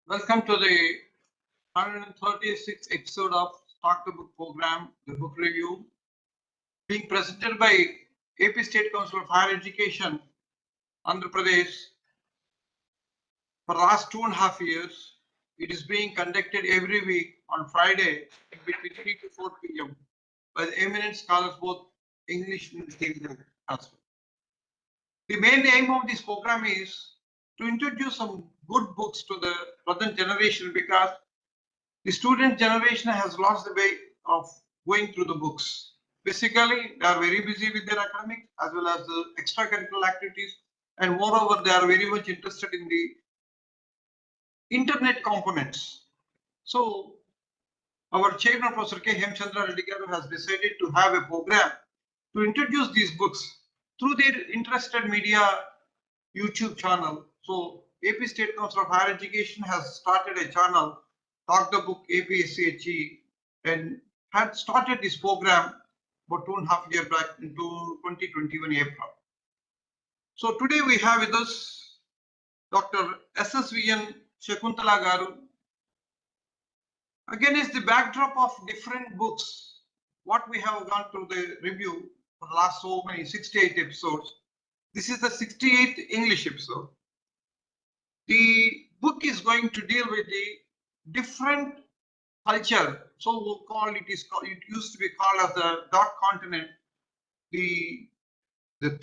Welcome to the 136th episode of Talk the Book program, the book review, being presented by AP State Council of Higher Education, Andhra Pradesh. For the last 2.5 years, it is being conducted every week on Friday between 3 to 4 p.m. by the eminent scholars, both English and Hindi as well. The main aim of this program is to introduce some good books to the present generation, because the student generation has lost the way of going through the books. Basically, they are very busy with their academics as well as the extracurricular activities, and moreover, they are very much interested in the internet components. So, our chairman, Professor K. Hemchandra Reddy Garu, has decided to have a program to introduce these books through their interested media YouTube channel. So, AP State Council of Higher Education has started a channel, Talk the Book APSCHE, and had started this program about 2.5 years back into 2021 April. So today we have with us Dr.SSVN Sakunthala Garu. Again, is the backdrop of different books, what we have gone through the review for the last so many 68 episodes. This is the 68th English episode. The book is going to deal with the different culture. So we'll call it used to be called as the dark continent. The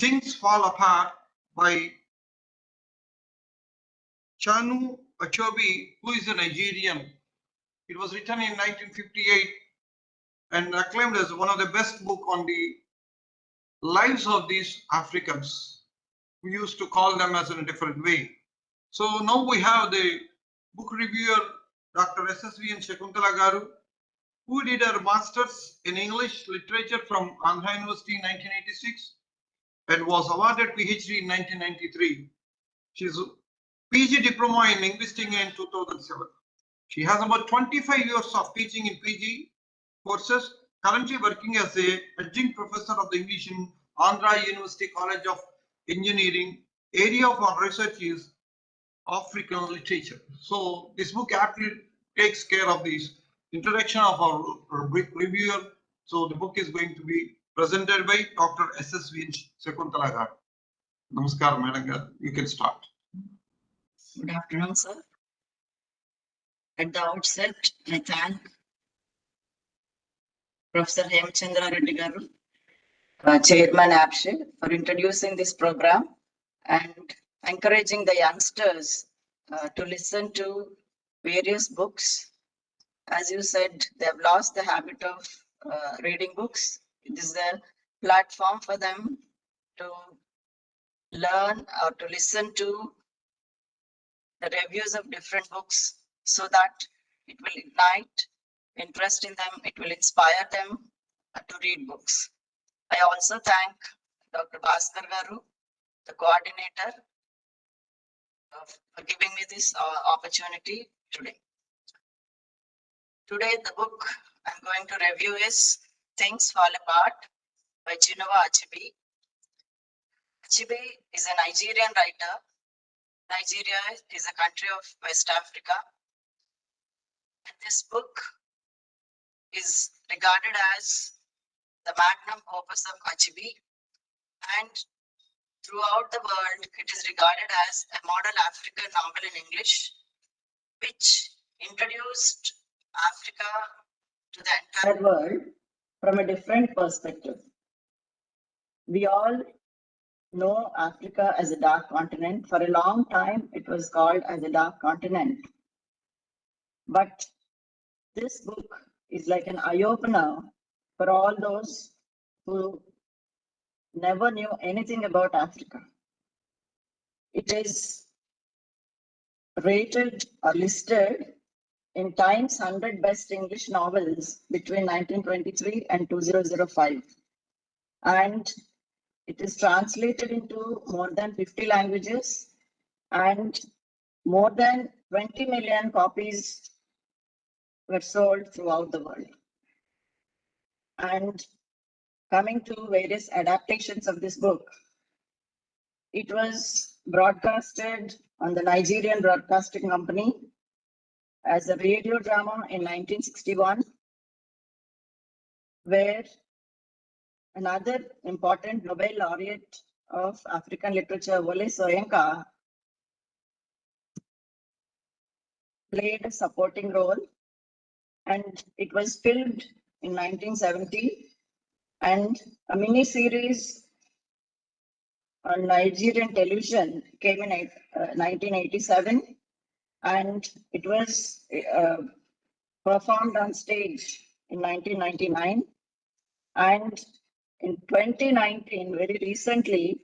things fall apart by Chinua Achebe, who is a Nigerian. It was written in 1958 and acclaimed as one of the best books on the lives of these Africans. We used to call them as in a different way. So now we have the book reviewer, Dr. SSVN Sakunthala Garu, who did her master's in English literature from Andhra University in 1986 and was awarded PhD in 1993. She's a PG diploma in linguistics in 2007. She has about 25 years of teaching in PG courses, currently working as a adjunct professor of the English in Andhra University College of Engineering. Area of our research is African literature. So this book aptly takes care of this introduction of our reviewer. So the book is going to be presented by Dr. SSVN Sakunthala Garu. Namaskar, Madam. You can start. Good afternoon, sir. At the outset, I thank Professor Hemchandra Reddy Garu, Chairman Achebe, for introducing this program and encouraging the youngsters to listen to various books. As you said, they have lost the habit of reading books. It is a platform for them to learn or to listen to the reviews of different books, so that it will ignite interest in them, it will inspire them to read books. I also thank Dr. Bhaskar Garu, the coordinator, for giving me this opportunity today. Today, the book I'm going to review is Things Fall Apart by Chinua Achebe. Achebe is a Nigerian writer. Nigeria is a country of West Africa. And this book is regarded as the magnum opus of Achebe, and throughout the world, it is regarded as a model African novel in English, which introduced Africa to the entire world from a different perspective. We all know Africa as a dark continent. For a long time, it was called as a dark continent. But this book is like an eye-opener for all those who never knew anything about Africa. It is rated or listed in Times 100 Best English Novels between 1923 and 2005. And it is translated into more than 50 languages, and more than 20 million copies were sold throughout the world. And coming to various adaptations of this book, it was broadcasted on the Nigerian Broadcasting Company as a radio drama in 1961, where another important Nobel laureate of African literature, Wole Soyinka, played a supporting role, and it was filmed in 1970, and a mini series on Nigerian television came in 1987, and it was performed on stage in 1999. And in 2019, very recently,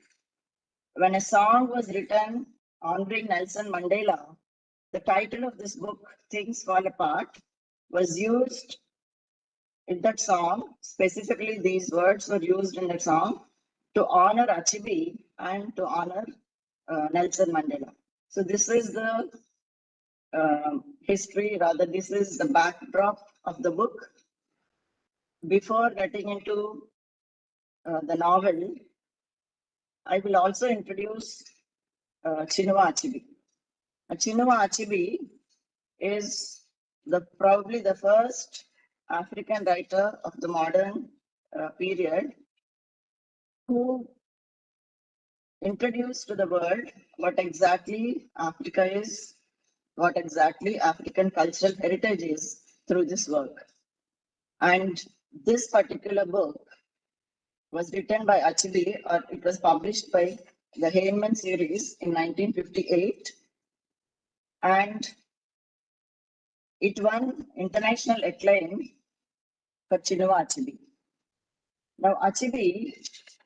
when a song was written honoring Nelson Mandela, the title of this book, Things Fall Apart, was used in that song. Specifically, these words were used in that song to honor Achebe and to honor Nelson Mandela. So this is the history, rather, this is the backdrop of the book. Before getting into the novel, I will also introduce Chinua Achebe. Chinua Achebe is probably the first African writer of the modern period who introduced to the world what exactly Africa is, what exactly African cultural heritage is through this work. And this particular book was written by Achebe, or it was published by the Heyman series in 1958. And it won international acclaim for Chinua Achebe. Now, Achebe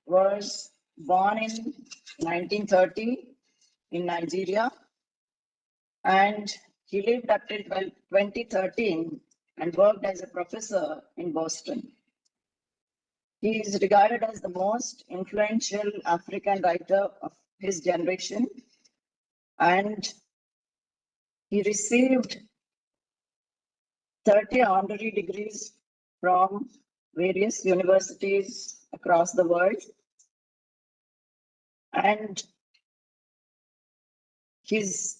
was born in 1930 in Nigeria, and he lived up till 2013 and worked as a professor in Boston. He is regarded as the most influential African writer of his generation, and he received 30 honorary degrees from various universities across the world. And his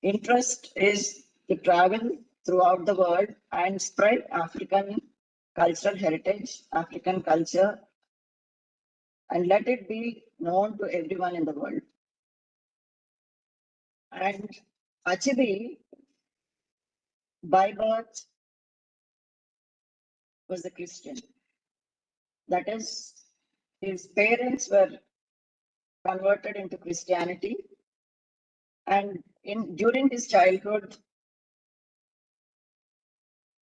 interest is to travel throughout the world and spread African cultural heritage, African culture, and let it be known to everyone in the world. And Achebe, by birth, was a Christian. That is, his parents were converted into Christianity. And during his childhood,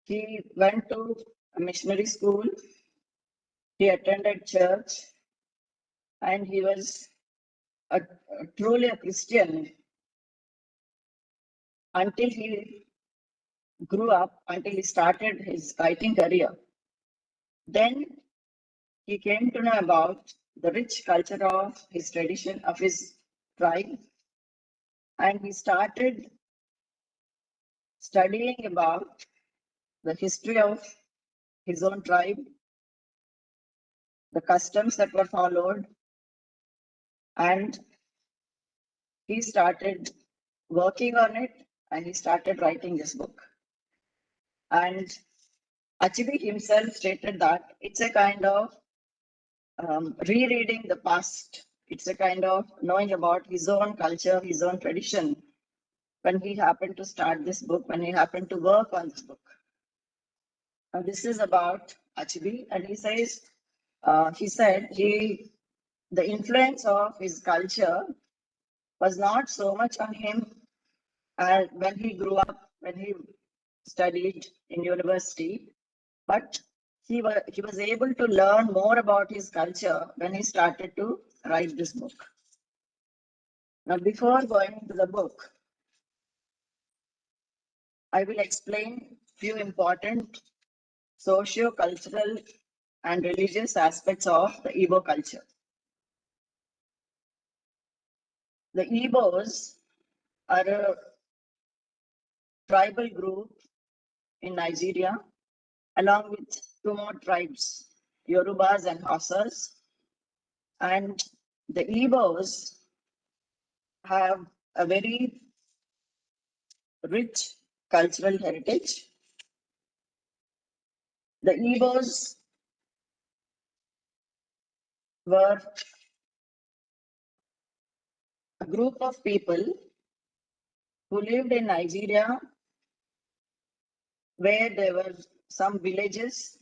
he went to a missionary school, he attended church, and he was truly a Christian until he grew up, until he started his writing career. Then he came to know about the rich culture of his tradition, of his tribe, and he started studying about the history of his own tribe, the customs that were followed, and he started working on it, and he started writing this book. And Achebe himself stated that it's a kind of rereading the past. It's a kind of knowing about his own culture, his own tradition, when he happened to start this book, when he happened to work on this book. Now, this is about Achebe, and he says, the influence of his culture was not so much on him as when he grew up, when he studied in university, but he was able to learn more about his culture when he started to write this book. Now, before going to the book, I will explain few important socio-cultural and religious aspects of the Igbo culture. The Igbos are a tribal group in Nigeria, along with two more tribes, Yorubas and Hausas. And the Igbos have a very rich cultural heritage. The Igbos were a group of people who lived in Nigeria, where there were some villages,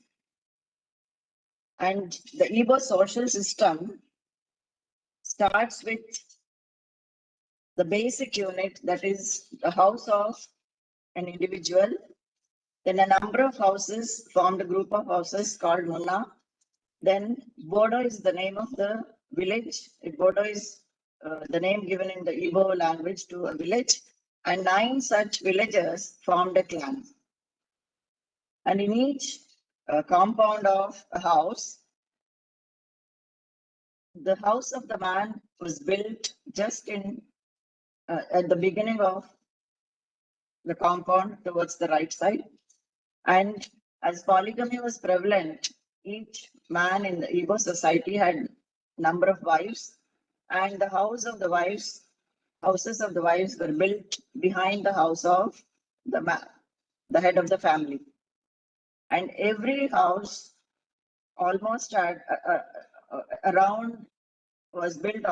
and the Igbo social system starts with the basic unit, that is the house of an individual. Then a number of houses formed a group of houses called Munna. Then Bodo is the name of the village. Bodo is the name given in the Igbo language to a village. And 9 such villages formed a clan. And in each compound of a house, the house of the man was built just in at the beginning of the compound towards the right side. And as polygamy was prevalent, each man in the Igbo society had number of wives, and the houses of the wives were built behind the house of the head of the family. And every house almost had around was built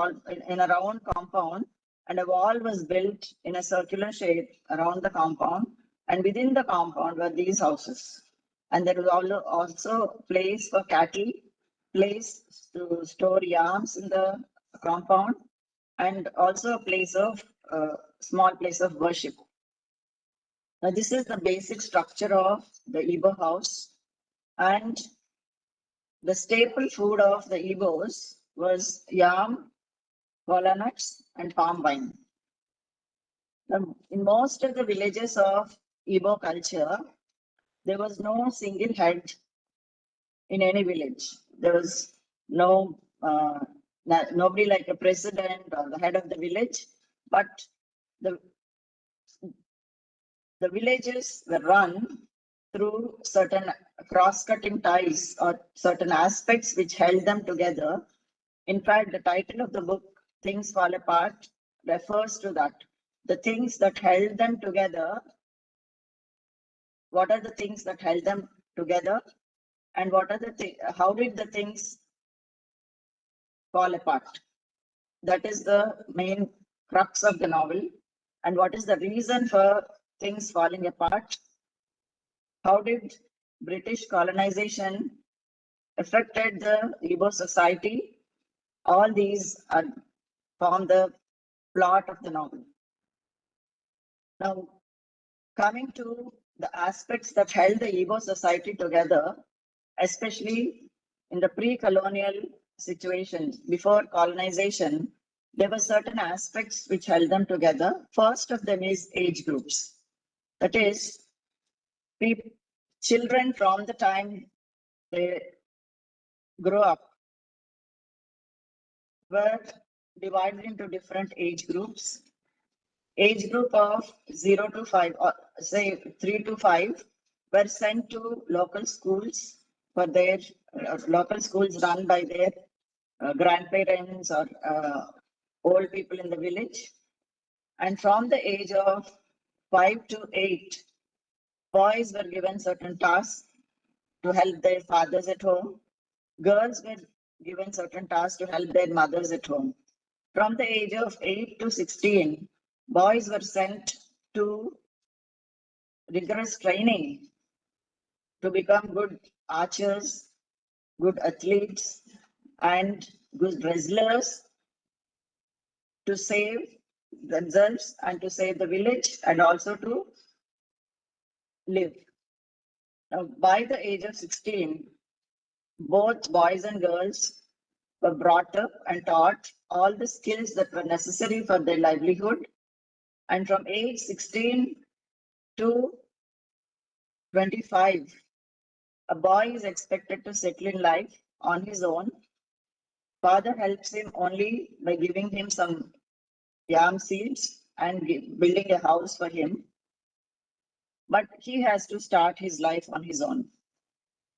in a round compound, and a wall was built in a circular shape around the compound, and within the compound were these houses. And there was also place for cattle, place to store yams in the compound, and also a place of small place of worship. Now this is the basic structure of the Igbo house, and the staple food of the Igbos was yam, kola nuts, and palm wine. Now, in most of the villages of Igbo culture, there was no single head in any village. There was nobody like a president or the head of the village, but the villages were run through certain cross-cutting ties or certain aspects which held them together. In fact, the title of the book, Things Fall Apart, refers to that. The things that held them together, what are the things that held them together, and what are how did the things fall apart? That is the main crux of the novel. And what is the reason for things falling apart? How did British colonization affected the Igbo society? All these form the plot of the novel. Now, coming to the aspects that held the Igbo society together, especially in the pre-colonial situation, before colonization, there were certain aspects which held them together. First of them is age groups. That is, children from the time they grow up were divided into different age groups. Age group of 0 to 5, or say 3 to 5, were sent to local schools for their local schools run by their grandparents or old people in the village. And from the age of 5 to 8, boys were given certain tasks to help their fathers at home. Girls were given certain tasks to help their mothers at home. From the age of 8 to 16, boys were sent to rigorous training to become good archers, good athletes, and good wrestlers, to save themselves and to save the village, and also to live. Now, by the age of 16, both boys and girls were brought up and taught all the skills that were necessary for their livelihood. And from age 16 to 25, a boy is expected to settle in life on his own. Father helps him only by giving him some yam seeds and building a house for him. But he has to start his life on his own.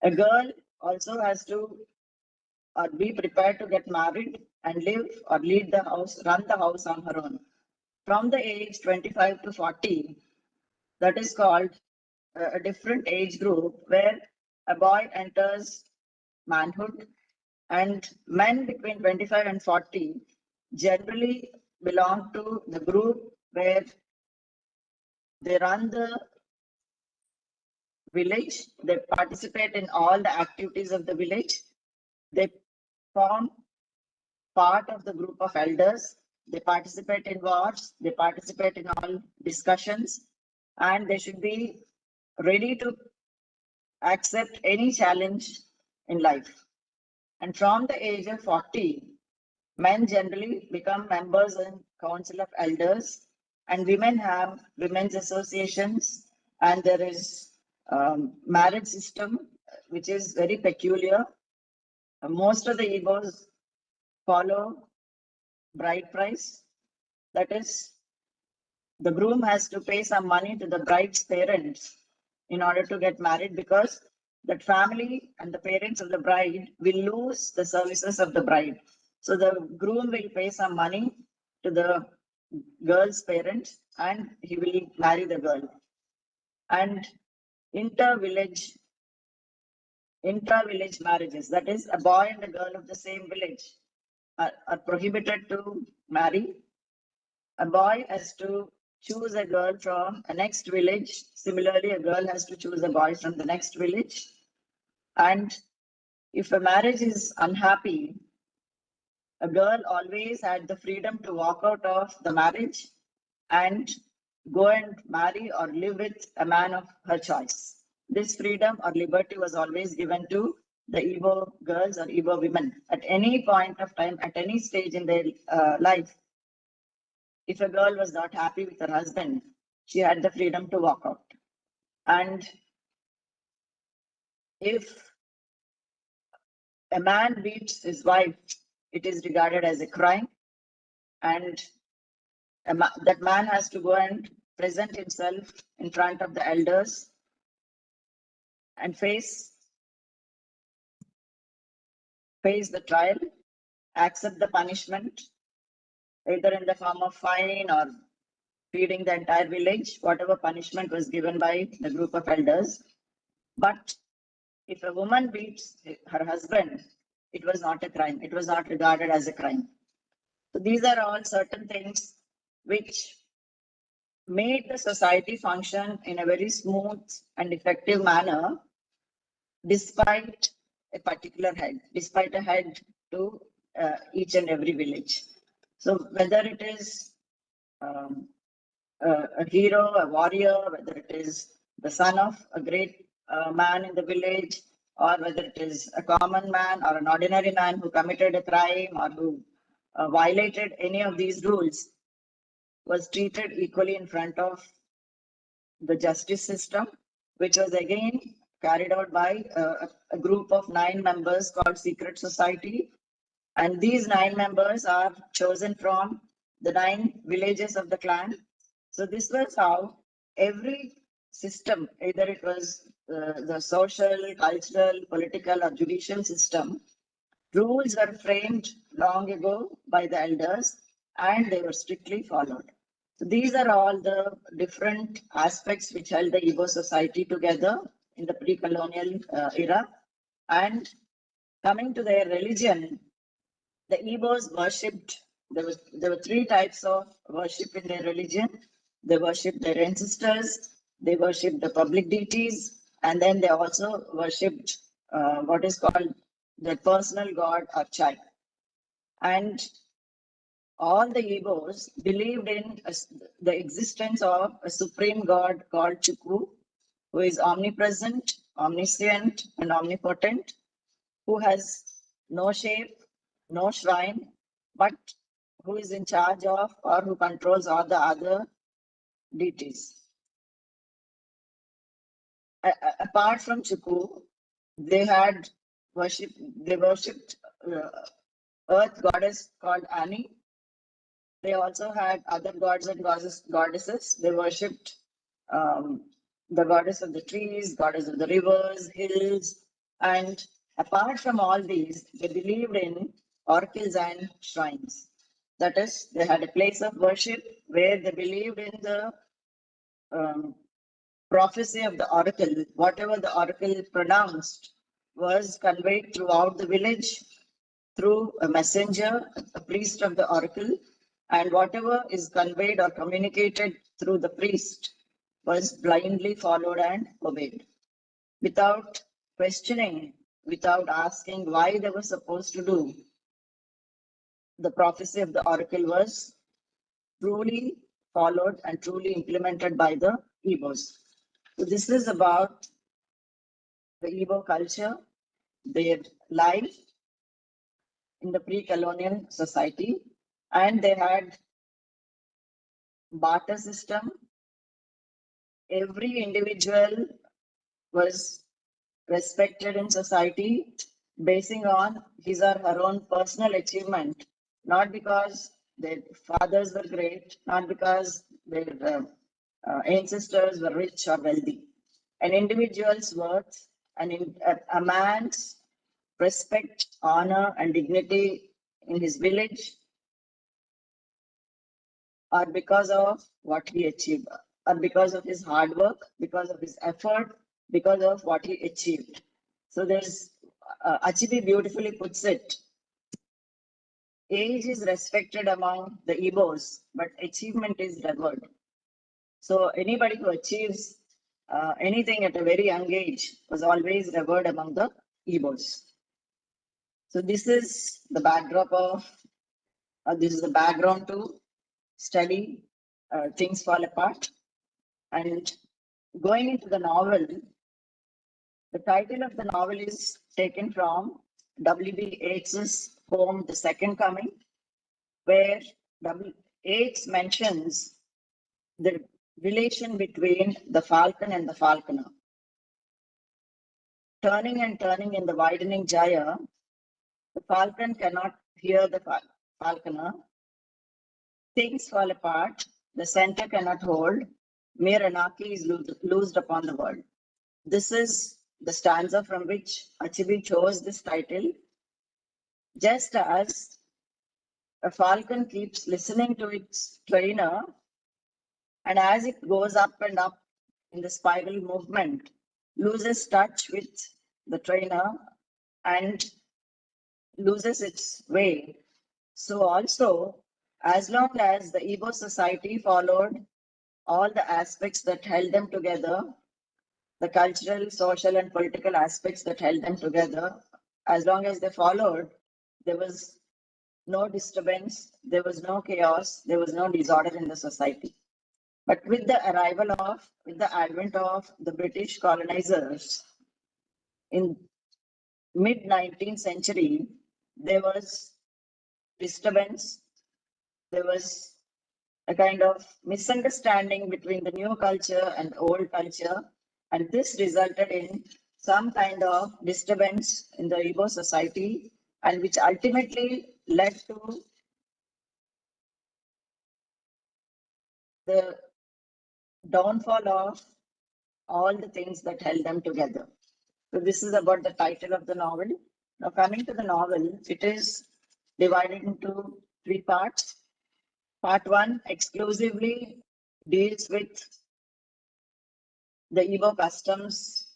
A girl also has to be prepared to get married and live or lead the house, run the house on her own. From the age 25 to 40, that is called a different age group where a boy enters manhood and men between 25 and 40 generally belong to the group where they run the village, they participate in all the activities of the village, they form part of the group of elders, they participate in wars, they participate in all discussions, and they should be ready to accept any challenge in life. And from the age of 40, men generally become members in council of elders, and women have women's associations, and there is marriage system which is very peculiar. Most of the Igbos follow bride price, that is, the groom has to pay some money to the bride's parents in order to get married, because that family and the parents of the bride will lose the services of the bride. So the groom will pay some money to the girl's parents and he will marry the girl. And intra-village marriages, that is, a boy and a girl of the same village are prohibited to marry. A boy has to choose a girl from a next village. Similarly, a girl has to choose a boy from the next village. And if a marriage is unhappy, a girl always had the freedom to walk out of the marriage and go and marry or live with a man of her choice. This freedom or liberty was always given to the Igbo girls or Igbo women at any point of time, at any stage in their life. If a girl was not happy with her husband, she had the freedom to walk out. And if a man beats his wife, it is regarded as a crime, and that man has to go and present himself in front of the elders and face the trial, accept the punishment, either in the form of fine or feeding the entire village, whatever punishment was given by the group of elders. But if a woman beats her husband, it was not a crime. It was not regarded as a crime. So these are all certain things which made the society function in a very smooth and effective manner, despite a particular head, despite a head to each and every village. So whether it is a hero, a warrior, whether it is the son of a great man in the village, or whether it is a common man or an ordinary man who committed a crime or who violated any of these rules, was treated equally in front of the justice system, which was again carried out by a group of 9 members called secret society. And these 9 members are chosen from the 9 villages of the clan. So this was how every system, either it was the social, cultural, political, or judicial system, rules were framed long ago by the elders and they were strictly followed. So these are all the different aspects which held the Igbo society together in the pre-colonial era. And coming to their religion, the Igbos worshipped, there were 3 types of worship in their religion. They worshipped their ancestors, they worshipped the public deities, and then they also worshipped what is called their personal god or child. And all the Igbos believed in the existence of a supreme god called Chukwu, who is omnipresent, omniscient, and omnipotent, who has no shape, no shrine, but who is in charge of or who controls all the other deities. Apart from Chukwu, they worshipped earth goddess called Ani. They also had other gods and goddesses. They worshipped the goddess of the trees, goddess of the rivers, hills, and apart from all these, they believed in oracles and shrines. That is, they had a place of worship where they believed in the prophecy of the oracle, whatever the oracle pronounced, was conveyed throughout the village through a messenger, a priest of the oracle, and whatever is conveyed or communicated through the priest was blindly followed and obeyed without questioning, without asking why they were supposed to do. The prophecy of the oracle was truly followed and truly implemented by the Igbos. So this is about the Igbo culture, their life in the pre-colonial society, and they had barter system. Every individual was respected in society basing on his or her own personal achievement, not because their fathers were great, not because their ancestors were rich or wealthy. An individual's worth, a man's respect, honor, and dignity in his village are because of what he achieved, or because of his hard work, because of his effort, because of what he achieved. So there's Achebe beautifully puts it. Age is respected among the Igbos, but achievement is revered. So anybody who achieves anything at a very young age was always revered among the Igbos. So this is the backdrop of, this is the background to study Things Fall Apart. And going into the novel, the title of the novel is taken from W.B. Yeats's poem, The Second Coming, where Yeats mentions the relation between the falcon and the falconer. Turning and turning in the widening gyre, the falcon cannot hear the falconer. Things fall apart, the center cannot hold, mere anarchy is loosed upon the world. This is the stanza from which Achebe chose this title. Just as a falcon keeps listening to its trainer, and as it goes up and up in the spiral movement, loses touch with the trainer and loses its way. So also, as long as the Igbo society followed all the aspects that held them together, the cultural, social, and political aspects that held them together, as long as they followed, there was no disturbance, there was no chaos, there was no disorder in the society. But with the advent of the British colonizers in mid-19th century, there was disturbance, there was a kind of misunderstanding between the new culture and old culture, and this resulted in some kind of disturbance in the Igbo society, and which ultimately led to the downfall of all the things that held them together. So this is about the title of the novel. Now coming to the novel, it is divided into 3 parts. Part 1 exclusively deals with the Igbo customs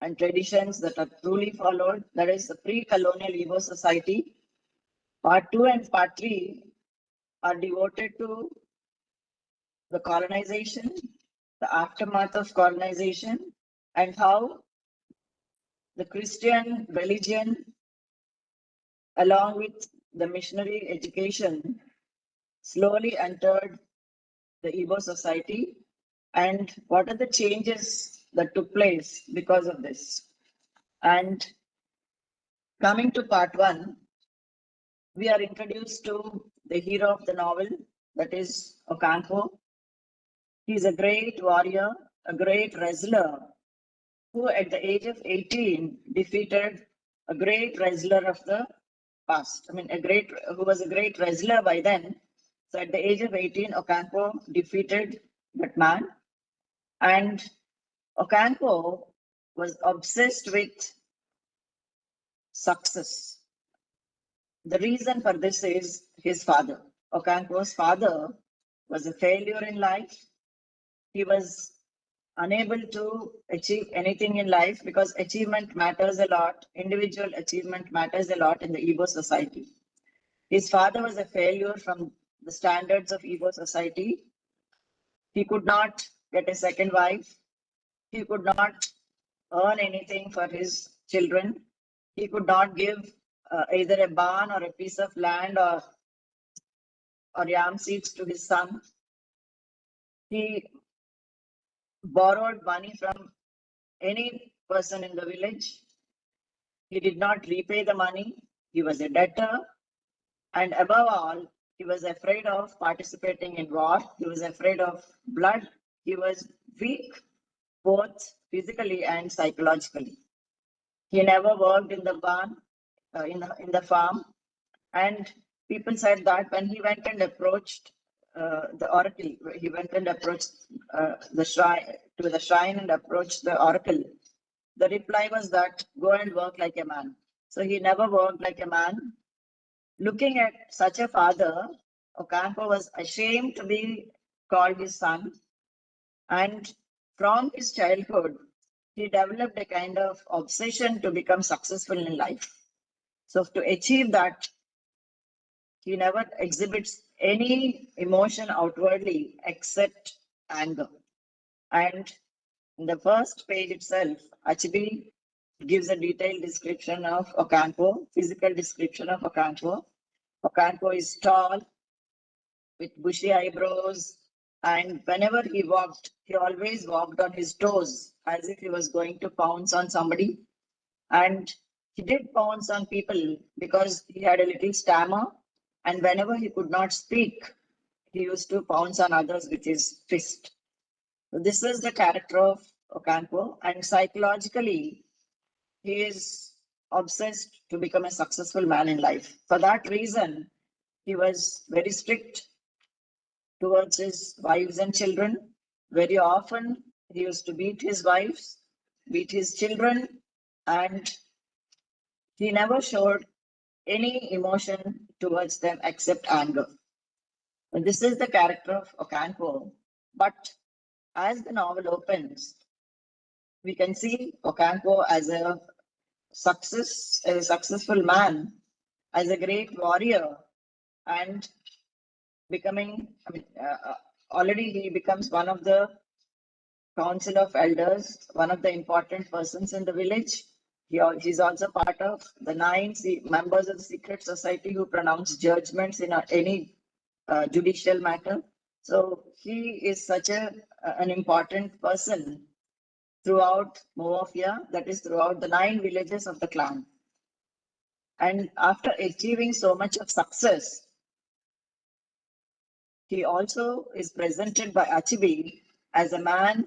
and traditions that are truly followed, that is the pre-colonial Igbo society. Part 2 and Part 3 are devoted to the colonization, the aftermath of colonization, and how the Christian religion, along with the missionary education, slowly entered the Igbo society, and what are the changes that took place because of this. And coming to Part 1, we are introduced to the hero of the novel, that is Okanko. He is a great warrior, a great wrestler, who at the age of 18 defeated a great wrestler of the past. I mean, who was a great wrestler by then. So at the age of 18, Okanko defeated that man. And Okanko was obsessed with success. The reason for this is his father. Okanko's father was a failure in life. He was unable to achieve anything in life because achievement matters a lot. Individual achievement matters a lot in the Igbo society. His father was a failure from the standards of Igbo society. He could not get a second wife. He could not earn anything for his children. He could not give either a barn or a piece of land or yam seeds to his son. He borrowed money from any person in the village. He did not repay the money. He was a debtor. And above all, he was afraid of participating in war. He was afraid of blood. He was weak, both physically and psychologically. He never worked in the barn, in the farm. And people said that when he went and approached the oracle, he went and approached the shrine and approached the oracle. The reply was that go and work like a man. So he never worked like a man. Looking at such a father, Ocampo was ashamed to be called his son. And from his childhood, he developed a kind of obsession to become successful in life. So to achieve that, he never exhibits any emotion outwardly except anger. And in the first page itself, Achebe gives a detailed description of Ocampo, physical description of Ocampo. Ocampo is tall, with bushy eyebrows, and whenever he walked, he always walked on his toes as if he was going to pounce on somebody. And he did pounce on people because he had a little stammer, and whenever he could not speak, he used to pounce on others with his fist. So this is the character of Ocampo, and psychologically, he is obsessed to become a successful man in life. For that reason, he was very strict towards his wives and children. Very often, he used to beat his wives, beat his children, and he never showed any emotion towards them except anger. And this is the character of Ocampo. But as the novel opens, we can see Ocampo as a successful man, as a great warrior, and becoming, already he becomes one of the council of elders, one of the important persons in the village. He's also part of the 9 members of the secret society who pronounce judgments in any judicial matter. So he is such an important person throughout Moafia, that is throughout the 9 villages of the clan. And after achieving so much of success, he also is presented by Achebe as a man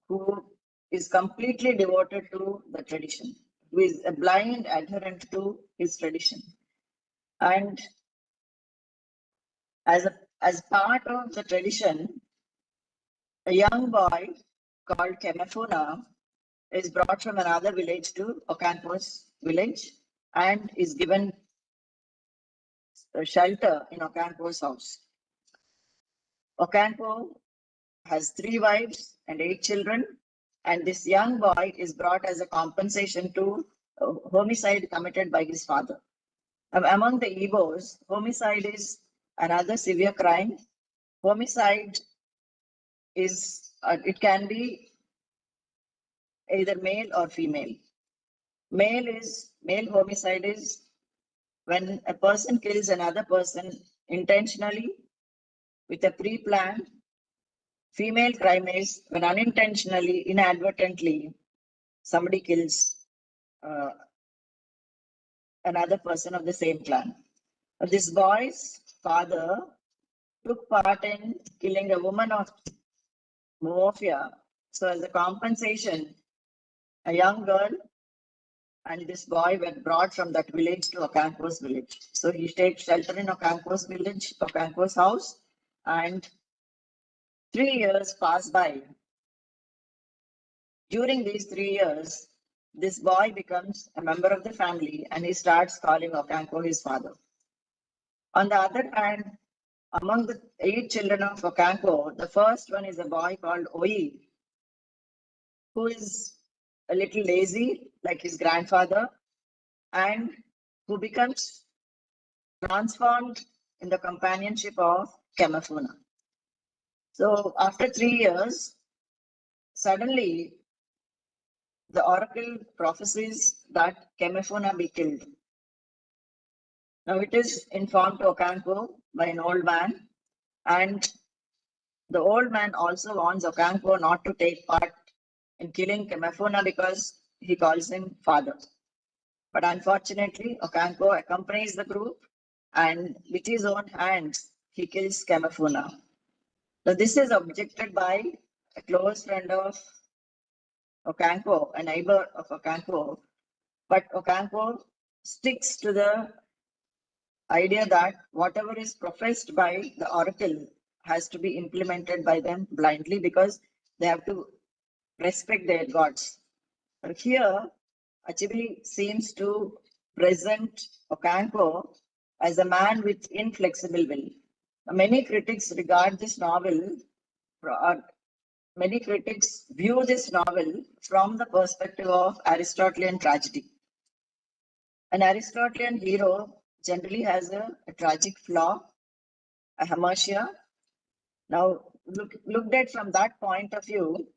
who is completely devoted to the tradition, who is a blind adherent to his tradition. And as part of the tradition, a young boy called Kemefuna is brought from another village to Ocampo's village and is given shelter in Ocampo's house. Ocampo has 3 wives and 8 children, and this young boy is brought as a compensation to homicide committed by his father. Among the Igbos, homicide is another severe crime. Homicide is, it can be either male or female. Male homicide is when a person kills another person intentionally with a pre-plan. Female crime is when unintentionally, inadvertently, somebody kills another person of the same clan. This boy's father took part in killing a woman of Moafia. So as a compensation, a young girl and this boy were brought from that village to Ocampo's village. So he takes shelter in Ocampo's village, Ocampo's house, and 3 years pass by. During these 3 years, this boy becomes a member of the family and he starts calling Ocampo his father. On the other hand, among the 8 children of Ocampo, the first one is a boy called Oi. who is a little lazy like his grandfather and who becomes transformed in the companionship of Kemefuna. So after 3 years, suddenly the oracle prophesies that Kemefuna be killed. Now it is informed to Okanko by an old man, and the old man also warns Okanko not to take part in killing Kemefuna because he calls him father. But unfortunately, Okanko accompanies the group and with his own hands, he kills Kemefuna. So this is objected by a close friend of Okanko, a neighbor of Okanko, but Okanko sticks to the idea that whatever is professed by the oracle has to be implemented by them blindly because they have to respect their gods. But here, Achebe seems to present Okanko as a man with inflexible will. Many critics regard this novel, or many critics view this novel from the perspective of Aristotelian tragedy. An Aristotelian hero generally has a tragic flaw, a hamartia. Now, looked at from that point of view,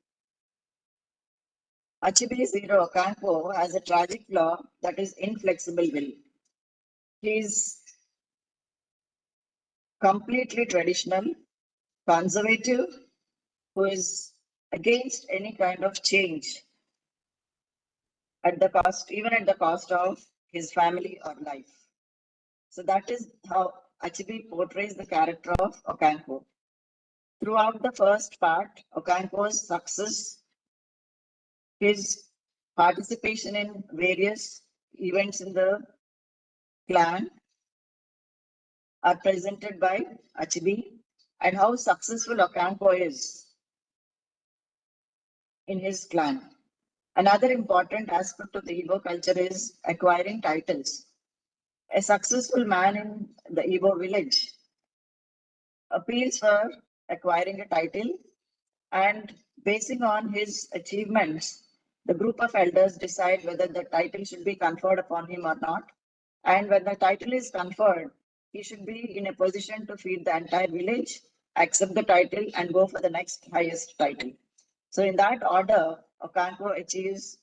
Achebe's hero Okanko has a tragic flaw that is inflexible will. He is completely traditional, conservative, who is against any kind of change at the cost, even at the cost of his family or life. So that is how Achebe portrays the character of Okanko. Throughout the first part, Okanko's success, his participation in various events in the clan are presented by Achebe, and how successful Okanko is in his clan. Another important aspect of the Igbo culture is acquiring titles. A successful man in the Igbo village appeals for acquiring a title, and basing on his achievements, the group of elders decide whether the title should be conferred upon him or not. And when the title is conferred, he should be in a position to feed the entire village, accept the title, and go for the next highest title. So in that order, Okanko achieves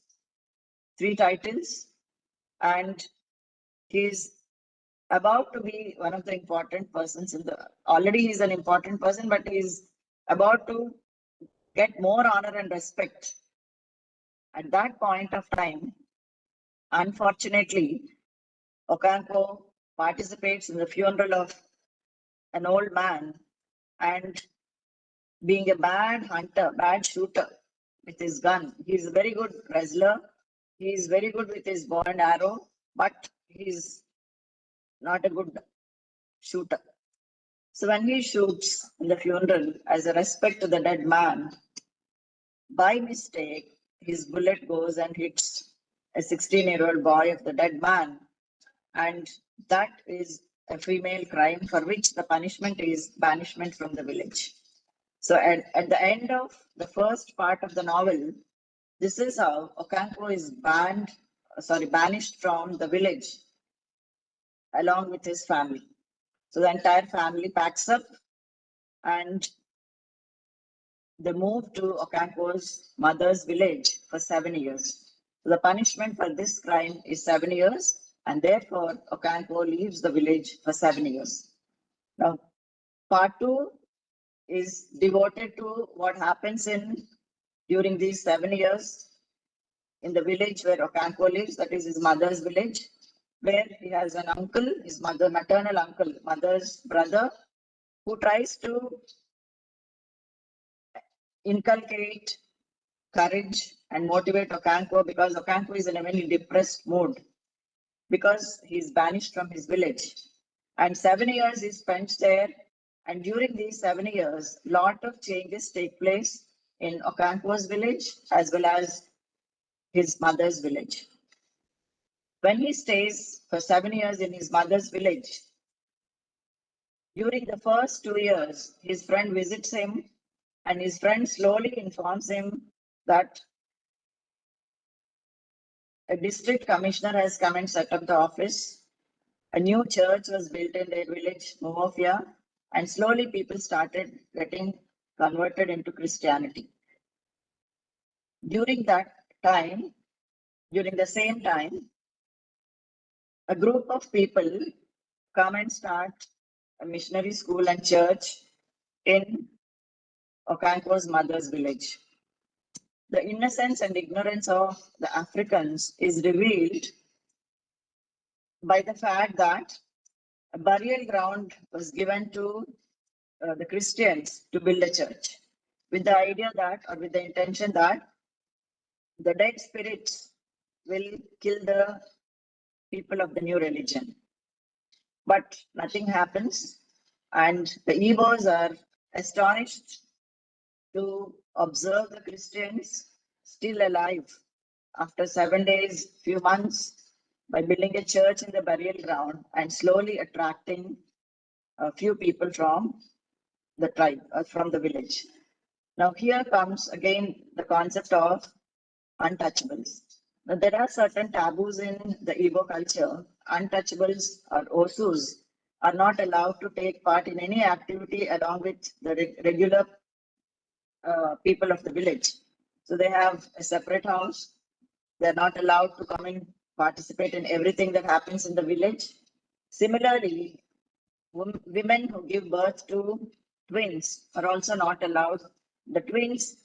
3 titles, and he's about to be one of the important persons in the, already he's an important person, but he's about to get more honor and respect. At that point of time, unfortunately, Okanko participates in the funeral of an old man, and being a bad hunter, bad shooter with his gun, he's a very good wrestler. He's very good with his bow and arrow, but he's not a good shooter. So when he shoots in the funeral as a respect to the dead man, by mistake, his bullet goes and hits a 16-year-old boy of the dead man. And that is a female crime for which the punishment is banishment from the village. So at the end of the first part of the novel, this is how Okanko is banished from the village along with his family. So the entire family packs up and they move to Okanko's mother's village for 7 years. So the punishment for this crime is 7 years, and therefore Okanko leaves the village for 7 years. Now, part 2 is devoted to what happens during these 7 years in the village where Okanko lives, that is his mother's village, where he has an uncle, his maternal uncle, mother's brother, who tries to inculcate courage and motivate Okanko, because Okanko is in a very depressed mood because he's banished from his village. And 7 years he spent there. And during these 7 years, lot of changes take place in Okanko's village as well as his mother's village. When he stays for 7 years in his mother's village, during the first 2 years, his friend visits him, and his friend slowly informs him that A district commissioner has come and set up the office. A new church was built in their village, Mumofia, and slowly people started getting converted into Christianity. During that time, during the same time, a group of people come and start a missionary school and church in Okanko's mother's village. The innocence and ignorance of the Africans is revealed by the fact that a burial ground was given to the Christians to build a church with the idea that, or with the intention that, the dead spirits will kill the people of the new religion. But nothing happens, and the Igbos are astonished to observe the Christians still alive after 7 days, few months, by building a church in the burial ground and slowly attracting a few people from the tribe or from the village. Now here comes again the concept of untouchables. Now, there are certain taboos in the Igbo culture. Untouchables or Osus are not allowed to take part in any activity along with the regular people of the village. So they have a separate house. They're not allowed to come and participate in everything that happens in the village. Similarly, women who give birth to twins are also not allowed. The twins,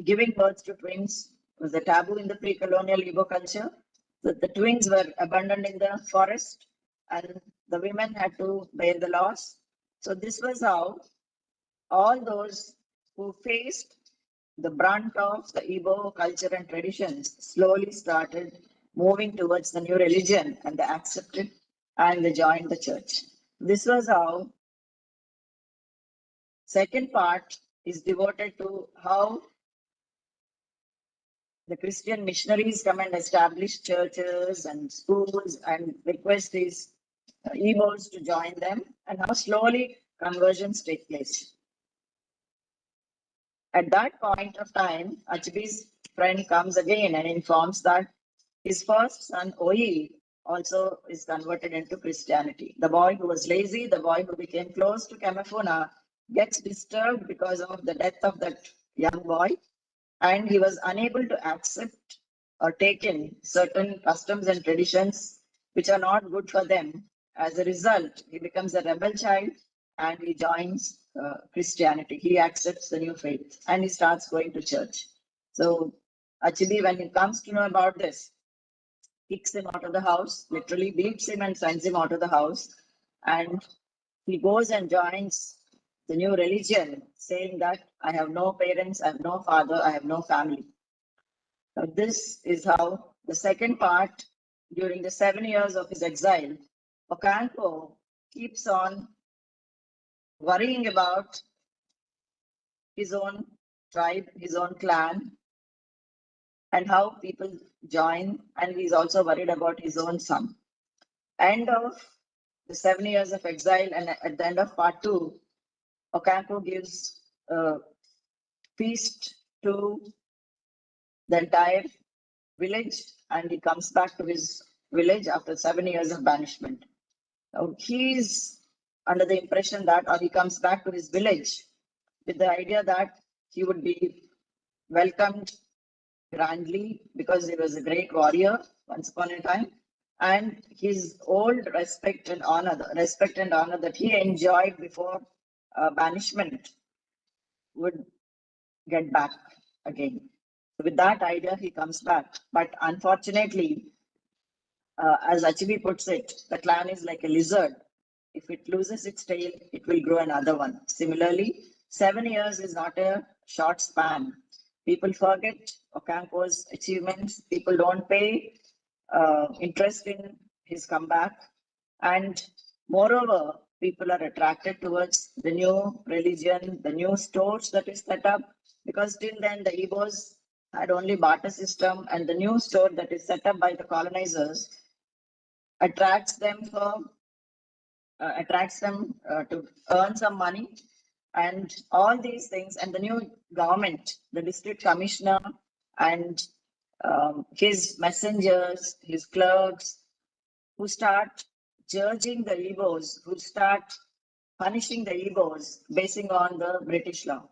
giving birth to twins was a taboo in the pre-colonial Igbo culture. So the twins were abandoned in the forest and the women had to bear the loss. So this was how all those who faced the brunt of the Igbo culture and traditions slowly started moving towards the new religion and they accepted and they joined the church. This was how second part is devoted to how the Christian missionaries come and establish churches and schools and request these Igbos to join them and how slowly conversions take place. At that point of time, Achebe's friend comes again and informs that his first son, Oi, also is converted into Christianity. The boy who was lazy, the boy who became close to Kamafuna, gets disturbed because of the death of that young boy, and he was unable to accept or take in certain customs and traditions which are not good for them. As a result, he becomes a rebel child and he joins Christianity. He accepts the new faith and he starts going to church. So Achebe, when he comes to know about this, kicks him out of the house, literally beats him and sends him out of the house. And he goes and joins the new religion, saying that I have no parents, I have no father, I have no family. Now, this is how the second part, during the 7 years of his exile, Okanko keeps on worrying about his own tribe, his own clan, and how people join, and he's also worried about his own son. End of the 7 years of exile, and at the end of part 2, Okanko gives a feast to the entire village and he comes back to his village after 7 years of banishment. Now he's under the impression that, or he comes back to his village with the idea that he would be welcomed grandly because he was a great warrior once upon a time, and his old respect and honor that he enjoyed before banishment would get back again. So with that idea, he comes back. But unfortunately, as Achebe puts it, the clan is like a lizard. If it loses its tail, it will grow another one. Similarly, 7 years is not a short span. People forget Okanko's achievements. People don't pay interest in his comeback. And moreover, people are attracted towards the new religion, the new stores that is set up, because till then the Igbos had only barter system, and the new store that is set up by the colonizers attracts them to earn some money, and all these things. And the new government, the district commissioner and his messengers, his clerks, who start judging the Igbos, who start punishing the Igbos basing on the British law.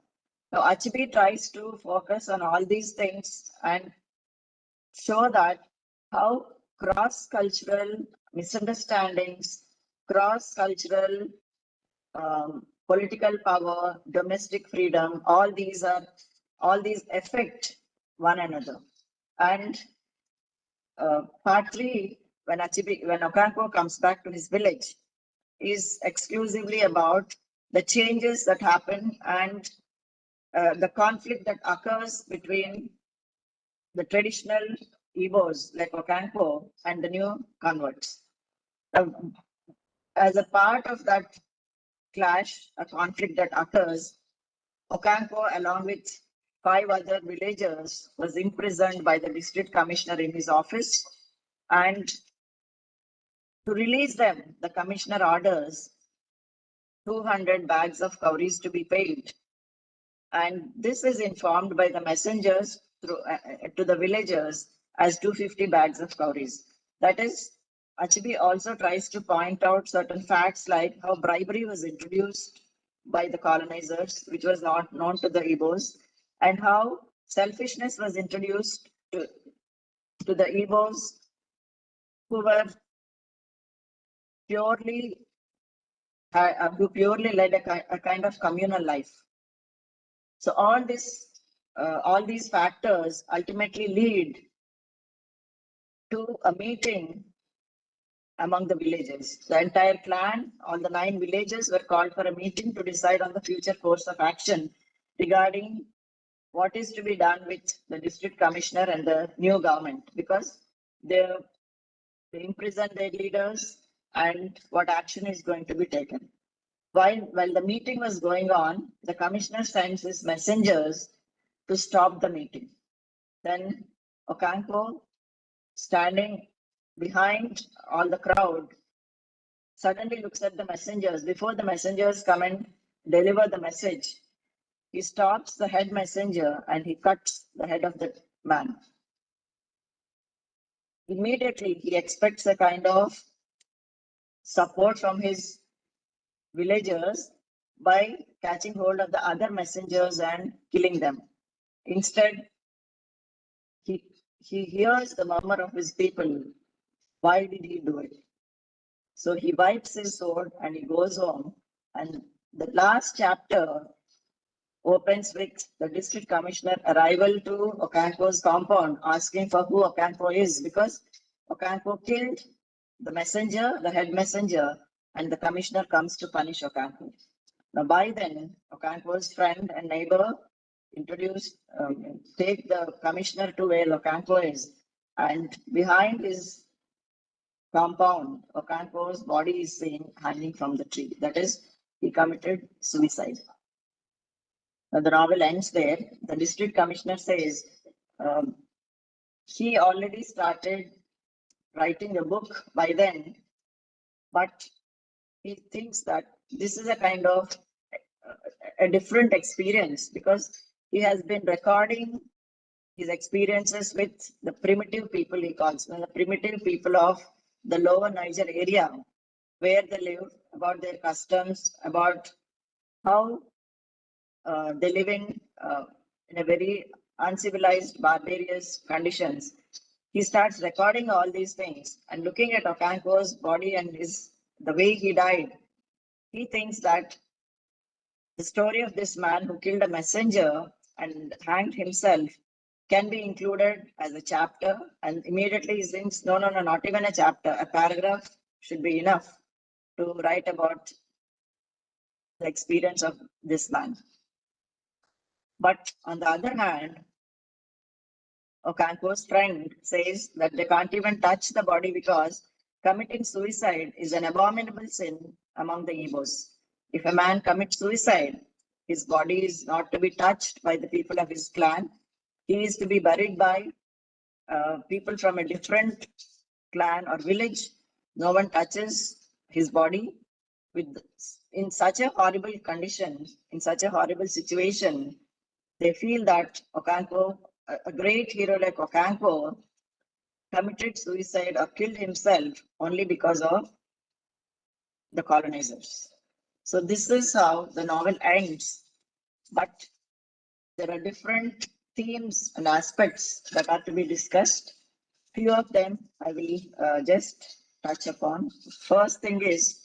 Now, Achebe tries to focus on all these things and show that how cross-cultural misunderstandings, cross-cultural political power, domestic freedom, all these affect one another. And part 3, when Okanko comes back to his village, is exclusively about the changes that happen and the conflict that occurs between the traditional Igbos like Okanko and the new converts. As a part of that clash, a conflict that occurs, Okanko, along with 5 other villagers, was imprisoned by the district commissioner in his office. And to release them, the commissioner orders 200 bags of cowries to be paid. And this is informed by the messengers to the villagers as 250 bags of cowries. That is, Achebe also tries to point out certain facts like how bribery was introduced by the colonizers, which was not known to the Igbos, and how selfishness was introduced to the Igbos, who were who purely led a kind of communal life. So all these factors ultimately lead to a meeting among the villages. The entire clan, all the 9 villages, were called for a meeting to decide on the future course of action regarding what is to be done with the district commissioner and the new government, because they imprisoned their leaders and what action is going to be taken. While the meeting was going on, the commissioner sends his messengers to stop the meeting. Then Okanko, standing behind all the crowd, suddenly looks at the messengers. Before the messengers come and deliver the message, he stops the head messenger and he cuts the head of the man. Immediately, he expects a kind of support from his villagers by catching hold of the other messengers and killing them. Instead, he hears the murmur of his people. Why did he do it? So he wipes his sword and he goes home. And the last chapter opens with the district commissioner arrival to Okanko's compound, asking for who Okanko is, because Okanko killed the messenger, the head messenger, and the commissioner comes to punish Okanko. Now, by then, Okanko's friend and neighbor take the commissioner to where Okanko is, and behind his compound, Okanko's body is seen hanging from the tree. That is, he committed suicide. Now, the novel ends there. The district commissioner says he already started writing a book by then, but he thinks that this is a kind of a different experience because he has been recording his experiences with the primitive people, he calls them, the primitive people of the lower Niger area, where they live, about their customs, about how they live in a very uncivilized, barbarous conditions. He starts recording all these things and looking at Okanko's body and the way he died. He thinks that the story of this man who killed a messenger and hanged himself can be included as a chapter, and immediately he thinks, no, not even a chapter, a paragraph should be enough to write about the experience of this man. But on the other hand, Okanko's friend says that they can't even touch the body because committing suicide is an abominable sin among the Igbos. If a man commits suicide, his body is not to be touched by the people of his clan. He is to be buried by people from a different clan or village. No one touches his body. In such a horrible condition, in such a horrible situation, they feel that Okanko a great hero like Okonkwo committed suicide or killed himself only because of the colonizers. So this is how the novel ends, but there are different themes and aspects that are to be discussed. Few of them I will just touch upon. First thing is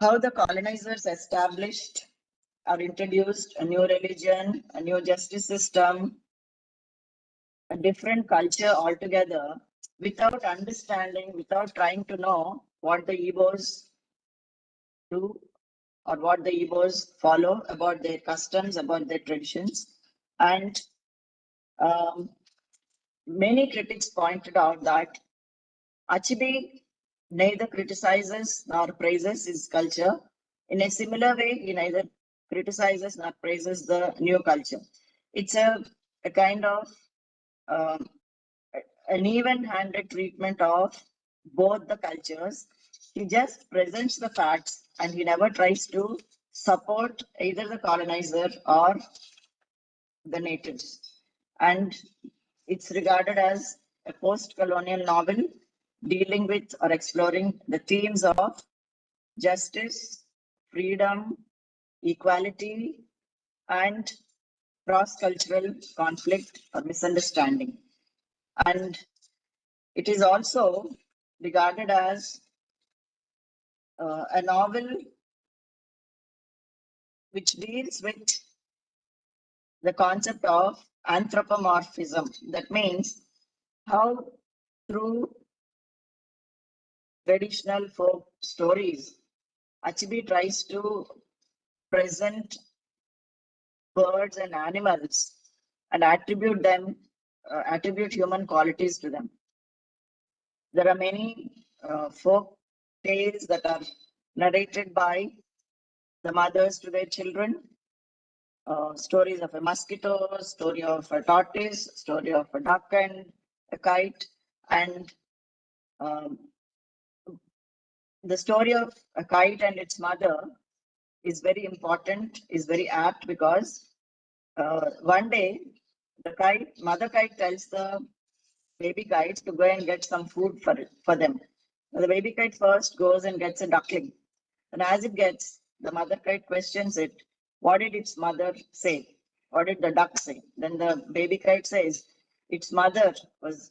how the colonizers established or introduced a new religion, a new justice system, a different culture altogether without understanding, without trying to know what the Igbos do or what the Igbos follow about their customs, about their traditions. And um, many critics pointed out that Achebe neither criticizes nor praises his culture. In a similar way, he neither criticizes nor praises the new culture. It's a kind of um, an even-handed treatment of both the cultures. He just presents the facts and he never tries to support either the colonizer or the natives. And it's regarded as a post-colonial novel dealing with or exploring the themes of justice, freedom, equality, and cross-cultural conflict or misunderstanding. And it is also regarded as a novel which deals with the concept of anthropomorphism. That means how through traditional folk stories, Achebe tries to present birds and animals and attribute human qualities to them. There are many folk tales that are narrated by the mothers to their children. Stories of a mosquito, story of a tortoise, story of a duck and a kite, and um, the story of a kite and its mother is very important, is very apt because one day the mother kite tells the baby kites to go and get some food for them. The baby kite first goes and gets a duckling. And as it gets, the mother kite questions it. What did its mother say? What did the duck say? Then the baby kite says, its mother was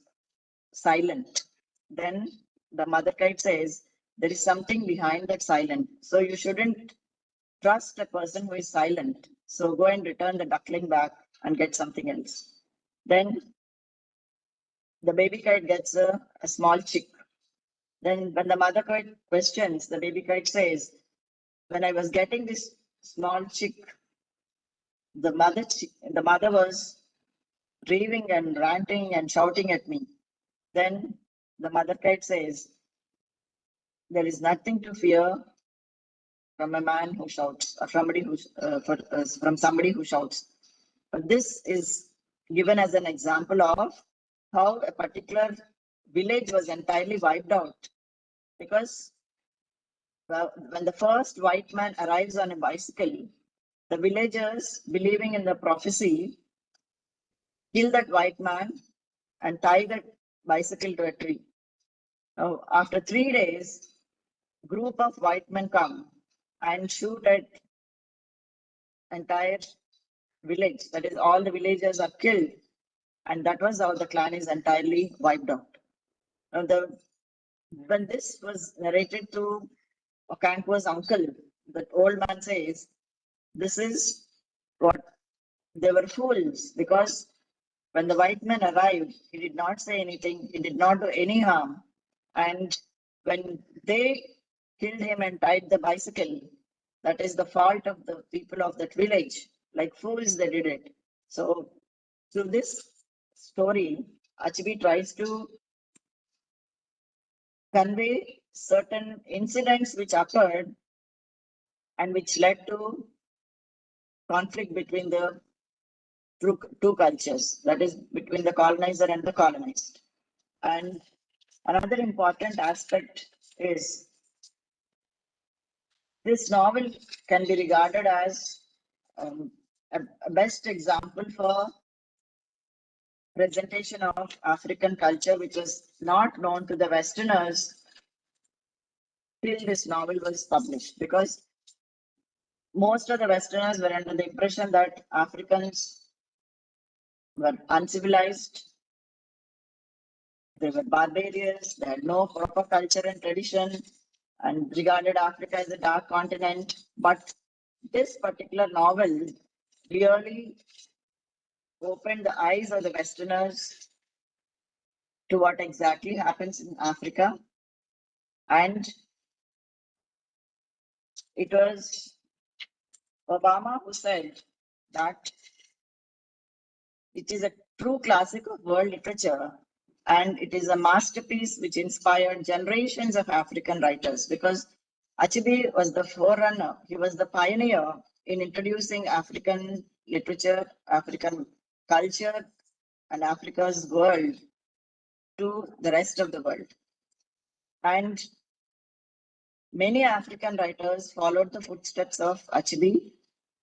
silent. Then the mother kite says, there is something behind that silent. So you shouldn't trust a person who is silent. So go and return the duckling back and get something else. Then the baby kite gets a small chick. Then when the mother kite questions, the baby kite says, when I was getting this small chick, the mother was raving and ranting and shouting at me. Then the mother kite says, there is nothing to fear from a man who shouts, or from somebody who shouts. But this is given as an example of how a particular village was entirely wiped out because when the first white man arrives on a bicycle, the villagers, believing in the prophecy, kill that white man and tie that bicycle to a tree. Now, after 3 days, group of white men come and shoot at entire village. That is, all the villagers are killed, and that was how the clan is entirely wiped out. Now, when this was narrated to Okonkwo's uncle, that old man says, this is what they were fools because when the white man arrived, he did not say anything, he did not do any harm. And when they killed him and tied the bicycle, that is the fault of the people of that village. Like fools, they did it. So, through this story, Achebe tries to convey certain incidents which occurred and which led to conflict between the two cultures, that is between the colonizer and the colonized. And another important aspect is this novel can be regarded as a best example for presentation of African culture, which was not known to the Westerners till this novel was published, because most of the Westerners were under the impression that Africans were uncivilized, they were barbarians, they had no proper culture and tradition, and regarded Africa as a dark continent. But this particular novel really opened the eyes of the Westerners to what exactly happens in Africa. And it was Obama who said that it is a true classic of world literature, and it is a masterpiece which inspired generations of African writers, because Achebe was the forerunner, he was the pioneer in introducing African literature, African culture, and Africa's world to the rest of the world. And many African writers followed the footsteps of Achebe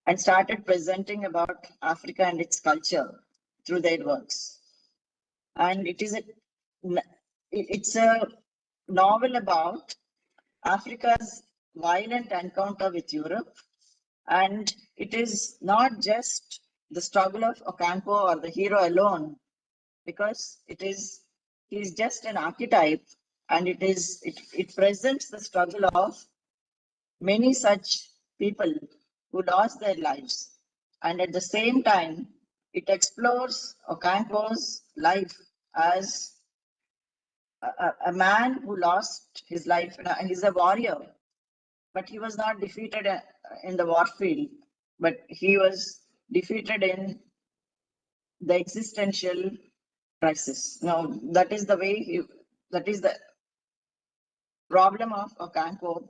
and started presenting about Africa and its culture through their works. And it's a novel about Africa's violent encounter with Europe. And it is not just the struggle of Ocampo or the hero alone, because he's just an archetype, and it presents the struggle of many such people who lost their lives. And at the same time, it explores Ocampo's life as a man who lost his life. He's a warrior, but he was not defeated in the war field, but he was defeated in the existential crisis. Now, that is the way that is the problem of Ocampo.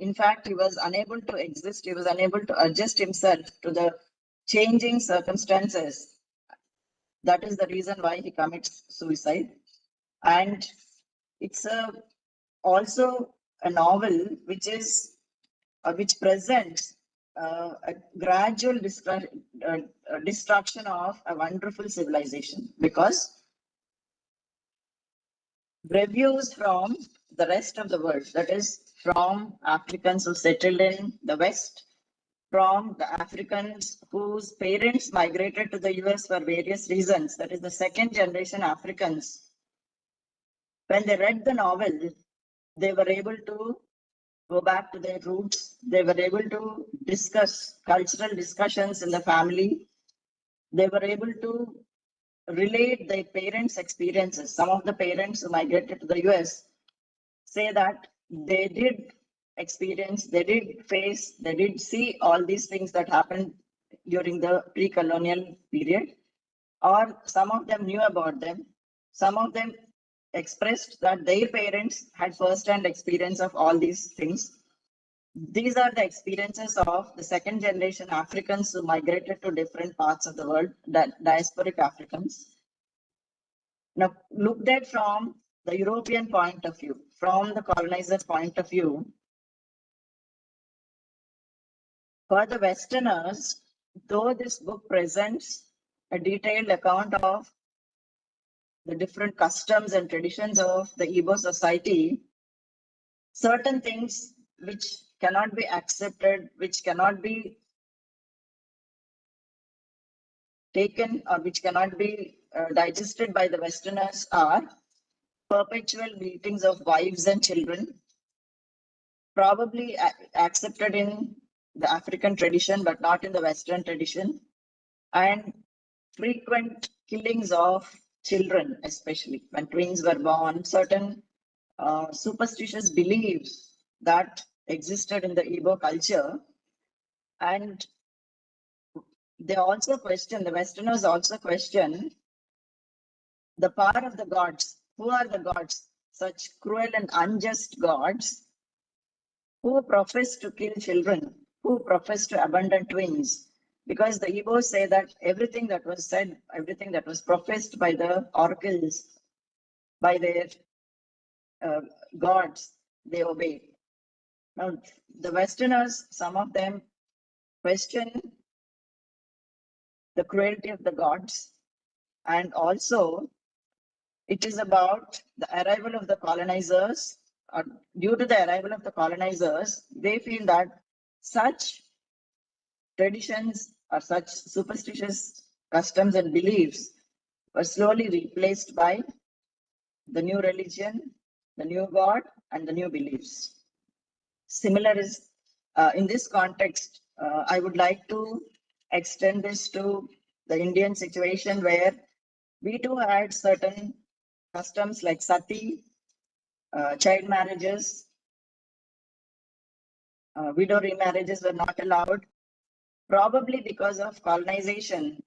In fact, he was unable to exist, he was unable to adjust himself to the changing circumstances. That is the reason why he commits suicide. And it's also a novel which presents a gradual destruction of a wonderful civilization, because reviews from the rest of the world, that is, from Africans who settled in the West, from the Africans whose parents migrated to the US for various reasons, that is, the second generation Africans, when they read the novel, they were able to go back to their roots. They were able to discuss cultural discussions in the family. They were able to relate their parents' experiences. Some of the parents who migrated to the US say that they did experience, they did face, they did see all these things that happened during the pre-colonial period, or some of them knew about them. Some of them expressed that their parents had first-hand experience of all these things. These are the experiences of the second generation Africans who migrated to different parts of the world, diasporic Africans. Now, looked at from the European point of view, from the colonizer's point of view, for the Westerners, though this book presents a detailed account of the different customs and traditions of the Igbo society, certain things which cannot be accepted, which cannot be taken, or which cannot be digested by the Westerners, are perpetual beatings of wives and children, probably accepted in the African tradition, but not in the Western tradition, and frequent killings of children, especially when twins were born, certain superstitious beliefs that existed in the Igbo culture. And they also question, the Westerners also question the power of the gods. Who are the gods? Such cruel and unjust gods who profess to kill children, who profess to abandon twins. Because the Igbos say that everything that was said, everything that was professed by the oracles, by their gods, they obey. Now, the Westerners, some of them question the cruelty of the gods, and also it is about the arrival of the colonizers. Due to the arrival of the colonizers, they feel that such traditions or such superstitious customs and beliefs were slowly replaced by the new religion, the new God, and the new beliefs. Similar is in this context, I would like to extend this to the Indian situation where we too had certain customs like sati, child marriages, widow remarriages were not allowed. Probably because of colonization,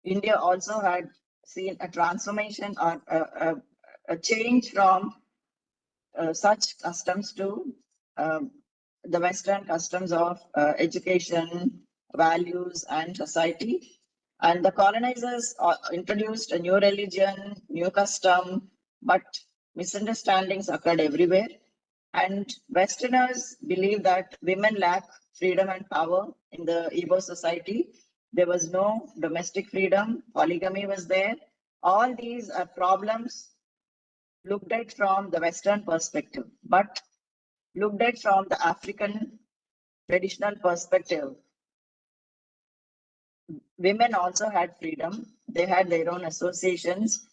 India also had seen a transformation or a change from such customs to the Western customs of education, values, and society. And the colonizers introduced a new religion, new custom, but misunderstandings occurred everywhere. And Westerners believe that women lack freedom and power in the Igbo society. There was no domestic freedom, polygamy was there. All these are problems looked at from the Western perspective, but looked at from the African traditional perspective. Women also had freedom. They had their own associations.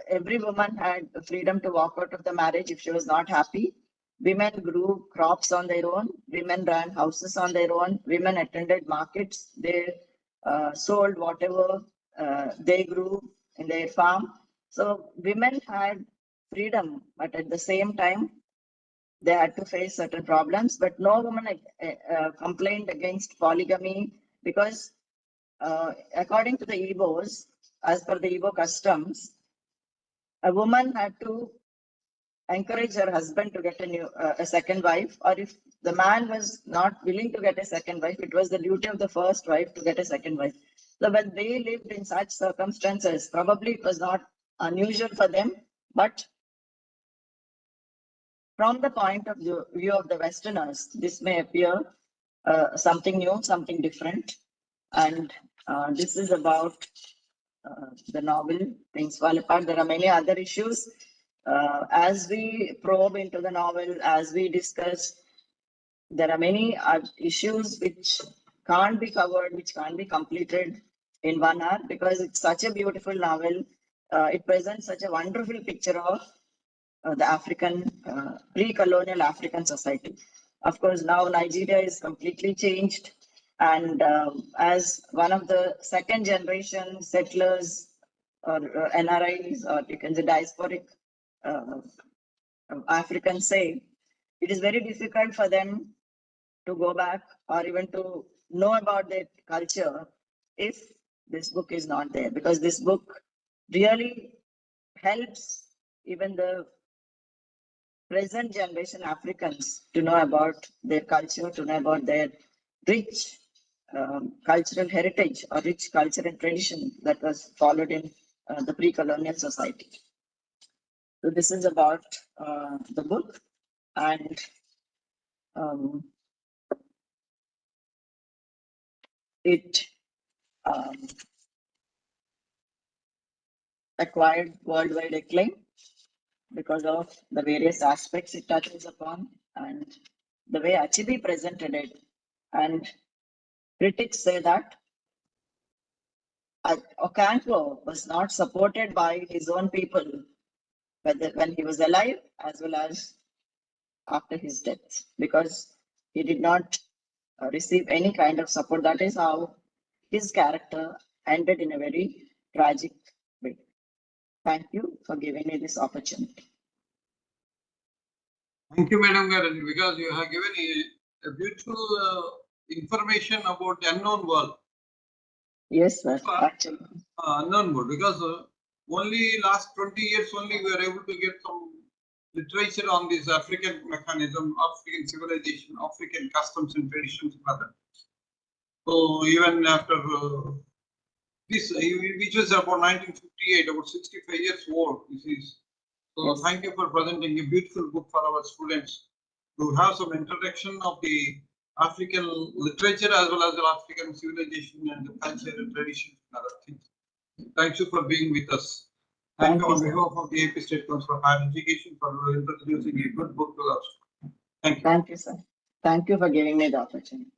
Every woman had freedom to walk out of the marriage if she was not happy. Women grew crops on their own. Women ran houses on their own. Women attended markets. They sold whatever they grew in their farm. So women had freedom, but at the same time, they had to face certain problems. But no woman complained against polygamy because according to the Igbos, as per the Igbo customs, a woman had to encourage her husband to get a second wife, or if the man was not willing to get a second wife, it was the duty of the first wife to get a second wife. So when they lived in such circumstances, probably it was not unusual for them, but from the point of view of the Westerners, this may appear something new, something different. And this is about the novel Things Fall Apart. There are many other issues. As we probe into the novel, as we discuss, there are many issues which can't be covered, which can't be completed in 1 hour because it's such a beautiful novel. It presents such a wonderful picture of the African, pre-colonial African society. Of course, now Nigeria is completely changed. And as one of the second generation settlers or NRIs, or you can say diasporic Africans say, it is very difficult for them to go back or even to know about their culture if this book is not there, because this book really helps even the present generation Africans to know about their culture, to know about their rich cultural heritage or rich culture and tradition that was followed in the pre-colonial society. So this is about the book, and it acquired worldwide acclaim because of the various aspects it touches upon and the way Achebe presented it. And critics say that Okonkwo was not supported by his own people, whether when he was alive as well as after his death, because he did not receive any kind of support. That is how his character ended in a very tragic way. Thank you for giving me this opportunity. Thank you, Madam Garan, because you have given a beautiful information about the unknown world. Yes, sir. Actually. Unknown world, because only last 20 years only we are able to get some literature on this African mechanism, African civilization, African customs and traditions. So even after this, which was about 1958, about 65 years old, this is. So yes. Thank you for presenting a beautiful book for our students to have some introduction of the African literature as well as the African civilization and the culture and traditions and other things. Thank you for being with us. Thank you on behalf of the AP State Council for Higher Education for introducing a good book to us. Thank you. Thank you, sir. Thank you for giving me the opportunity.